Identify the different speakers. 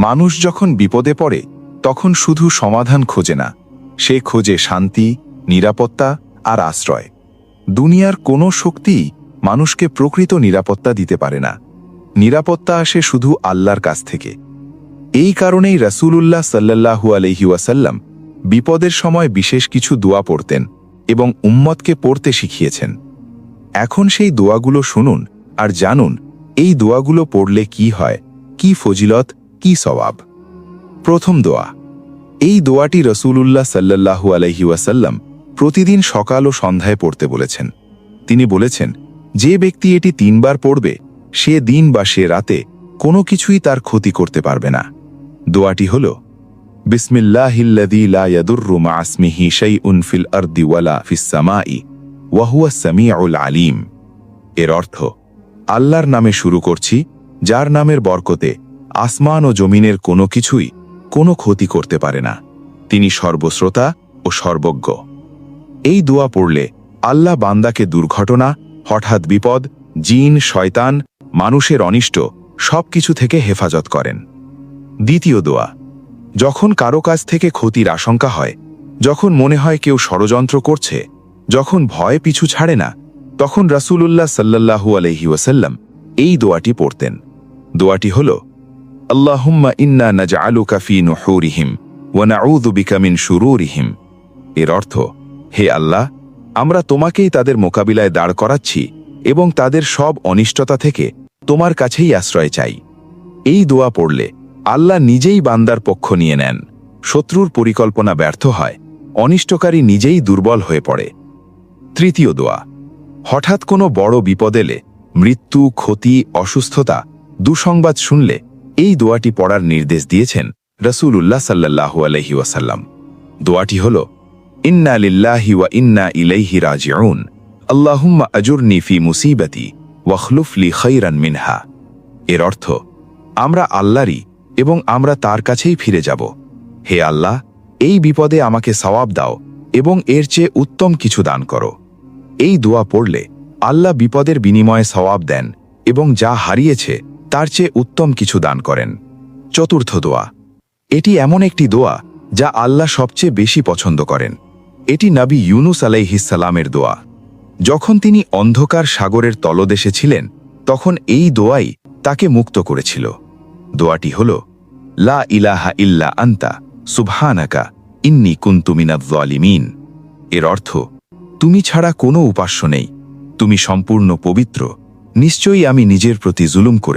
Speaker 1: মানুষ যখন বিপদে পড়ে তখন শুধু সমাধান খোঁজে না, সে খোঁজে শান্তি, নিরাপত্তা আর আশ্রয়। দুনিয়ার কোনো শক্তিই মানুষকে প্রকৃত নিরাপত্তা দিতে পারে না। নিরাপত্তা আসে শুধু আল্লাহর কাছ থেকে। এই কারণেই রাসূলুল্লাহ সাল্লাল্লাহু আলাইহি ওয়াসাল্লাম বিপদের সময় বিশেষ কিছু দোয়া পড়তেন এবং উম্মতকে পড়তে শিখিয়েছেন। এখন সেই দোয়াগুলো শুনুন আর জানুন এই দোয়াগুলো পড়লে কি হয়, কি ফজিলত, কি সওয়াব। প্রথম দোয়া। এই দোয়াটি রাসূলুল্লাহ সাল্লাল্লাহু আলাইহি ওয়াসাল্লাম প্রতিদিন সকাল ও সন্ধ্যায় পড়তে বলেছেন। তিনি বলেছেন, যে ব্যক্তি এটি 3 বার পড়বে সে দিন বা সে রাতে কোনো কিছুই তার ক্ষতি করতে পারবে না। দোয়াটি হল, বিসমিল্লাহিল্লাযী লা ইয়াদুররু মা ইসমিহি শাইউন ফিল আরদি ওয়ালা ফিস সামাই ওয়া হুয়াস সামিউল আলীম। এর অর্থ, আল্লাহর নামে শুরু করছি, যার নামের বরকতে আসমান ও জমিনের কোনো কিছুই কোনো ক্ষতি করতে পারে না। তিনি সর্বশ্রোতা ও সর্বজ্ঞ। এই দোয়া পড়লে আল্লাহ বান্দাকে দুর্ঘটনা, হঠাৎ বিপদ, জিন, শয়তান, মানুষের অনিষ্ট সবকিছু থেকে হেফাজত করেন। দ্বিতীয় দোয়া। যখন কারো কাছ থেকে ক্ষতির আশঙ্কা হয়, যখন মনে হয় কেউ ষড়যন্ত্র করছে, যখন ভয় পিছু ছাড়ে না, তখন রাসূলুল্লাহ সাল্লাল্লাহু আলাইহি ওয়াসাল্লাম এই দোয়াটি পড়তেন। দোয়াটি হল, আল্লাহুম্মা ইন্না নাজআলুকা ফি নুহুরিহিম ওয়া নাউযু বিকা মিন শুরুরিহিম। এর অর্থ, হে আল্লাহ, আমরা তোমাকেই তাদের মোকাবিলায় দাঁড় করাচ্ছি এবং তাদের সব অনিষ্টতা থেকে তোমার কাছেই আশ্রয় চাই। এই দোয়া পড়লে আল্লাহ নিজেই বান্দার পক্ষ নিয়ে নেন, শত্রুর পরিকল্পনা ব্যর্থ হয়, অনিষ্টকারী নিজেই দুর্বল হয়ে পড়ে। তৃতীয় দোয়া। হঠাৎ কোনো বড় বিপদ এলে, মৃত্যু, ক্ষতি, অসুস্থতা, দুঃসংবাদ শুনলে এই দোয়াটি পড়ার নির্দেশ দিয়েছেন রাসূলুল্লাহ সাল্লাল্লাহু আলাইহি ওয়াসাল্লাম। দোয়াটি হল, ইন্না লিল্লাহি ওয়া ইন্না ইলাইহি রাজিউন, আল্লাহুম্মা আজুরনি ফি মুসিবাতি ওয়াখলুফ লি খাইরান মিনহা। এর অর্থ, আমরা আল্লাহরই এবং আমরা তার কাছেই ফিরে যাব। হে আল্লাহ, এই বিপদে আমাকে সওয়াব দাও এবং এর চেয়ে উত্তম কিছু দান করো। এই দোয়া পড়লে আল্লাহ বিপদের বিনিময়ে সওয়াব দেন এবং যা হারিয়েছে তার চেয়ে উত্তম কিছু দান করেন। চতুর্থ দোয়া। এটি এমন একটি দোয়া যা আল্লাহ সবচেয়ে বেশি পছন্দ করেন। এটি নবী ইউনুস আলাইহিস সালামের দোয়া। যখন তিনি অন্ধকার সাগরের তলদেশে ছিলেন, তখন এই দোয়াই তাকে মুক্ত করেছিল। দোয়াটি হল, লা ইলাহা ইল্লা আনতা সুবহানাকা ইন্নী কুনতু মিনাজ জালিমিন। এর অর্থ, তুমি ছাড়া কোনো উপাস্য নেই, তুমি সম্পূর্ণ পবিত্র, নিশ্চয়ই আমি নিজের প্রতি জুলুম করেছি।